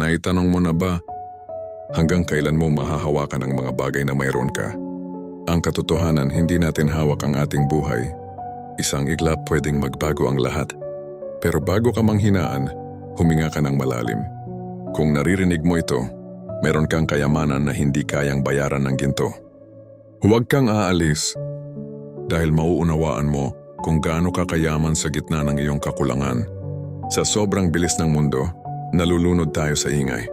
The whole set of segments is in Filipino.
Naitanong mo na ba hanggang kailan mo mahahawakan ang mga bagay na mayroon ka? Ang katotohanan, hindi natin hawak ang ating buhay. Isang iglap pwedeng magbago ang lahat. Pero bago ka manghinaan, huminga ka ng malalim. Kung naririnig mo ito, meron kang kayamanan na hindi kayang bayaran ng ginto. Huwag kang aalis dahil mauunawaan mo kung gaano ka kayaman sa gitna ng iyong kakulangan. Sa sobrang bilis ng mundo, nalulunod tayo sa ingay.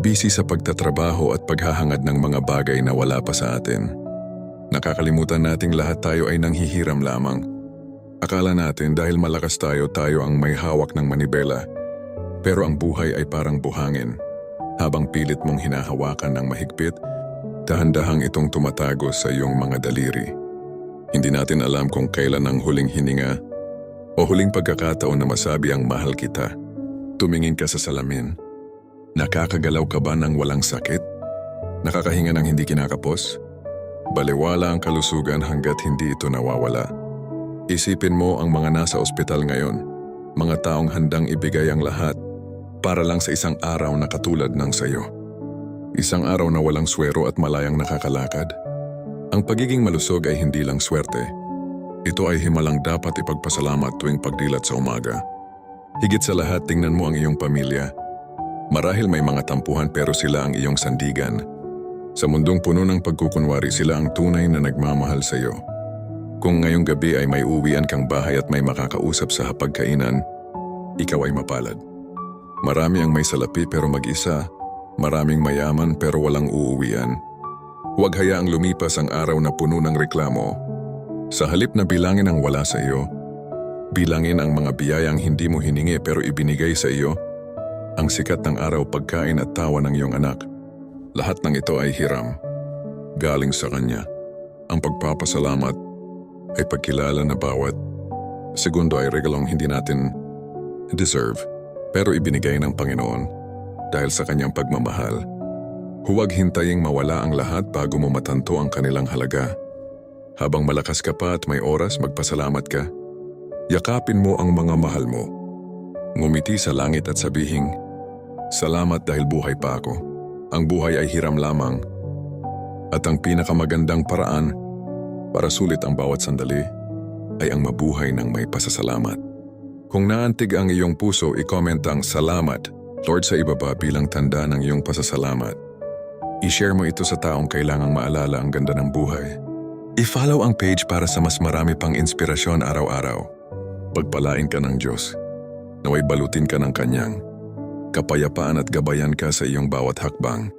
Busy sa pagtatrabaho at paghahangad ng mga bagay na wala pa sa atin. Nakakalimutan nating lahat tayo ay nanghihiram lamang. Akala natin dahil malakas tayo ang may hawak ng manibela. Pero ang buhay ay parang buhangin. Habang pilit mong hinahawakan ng mahigpit, dahan-dahang itong tumatago sa iyong mga daliri. Hindi natin alam kung kailan ang huling hininga o huling pagkakataon na masabi ang mahal kita. Tumingin ka sa salamin. Nakakagalaw ka ba ng walang sakit? Nakakahinga ng hindi kinakapos? Baliwala ang kalusugan hanggat hindi ito nawawala. Isipin mo ang mga nasa ospital ngayon, mga taong handang ibigay ang lahat para lang sa isang araw na katulad ng sayo. Isang araw na walang swero at malayang nakakalakad. Ang pagiging malusog ay hindi lang swerte. Ito ay himalang dapat ipagpasalamat tuwing pagdilat sa umaga. Higit sa lahat, tingnan mo ang iyong pamilya. Marahil may mga tampuhan pero sila ang iyong sandigan. Sa mundong puno ng pagkukunwari, sila ang tunay na nagmamahal sa iyo. Kung ngayong gabi ay may uwian kang bahay at may makakausap sa hapagkainan, ikaw ay mapalad. Marami ang may salapi pero mag-isa, maraming mayaman pero walang uuwian. Huwag hayaang lumipas ang araw na puno ng reklamo. Sa halip na bilangin ang wala sa iyo, bilangin ang mga biyayang hindi mo hiningi pero ibinigay sa iyo, ang sikat ng araw, pagkain at tawa ng iyong anak. Lahat ng ito ay hiram, galing sa Kanya. Ang pagpapasalamat ay pagkilala na bawat segundo ay regalong hindi natin deserve, pero ibinigay ng Panginoon dahil sa Kanyang pagmamahal. Huwag hintaying mawala ang lahat bago mo matanto ang kanilang halaga. Habang malakas ka pa at may oras, magpasalamat ka. Yakapin mo ang mga mahal mo. Ngumiti sa langit at sabihing, "Salamat dahil buhay pa ako." Ang buhay ay hiram lamang. At ang pinakamagandang paraan para sulit ang bawat sandali ay ang mabuhay ng may pasasalamat. Kung naantig ang iyong puso, i-comment ang "Salamat, Lord" sa ibaba bilang tanda ng iyong pasasalamat. I-share mo ito sa taong kailangang maalala ang ganda ng buhay. I-follow ang page para sa mas marami pang inspirasyon araw-araw. Pagpalain ka ng Diyos. Naway balutin ka ng Kanyang kapayapaan at gabayan ka sa iyong bawat hakbang.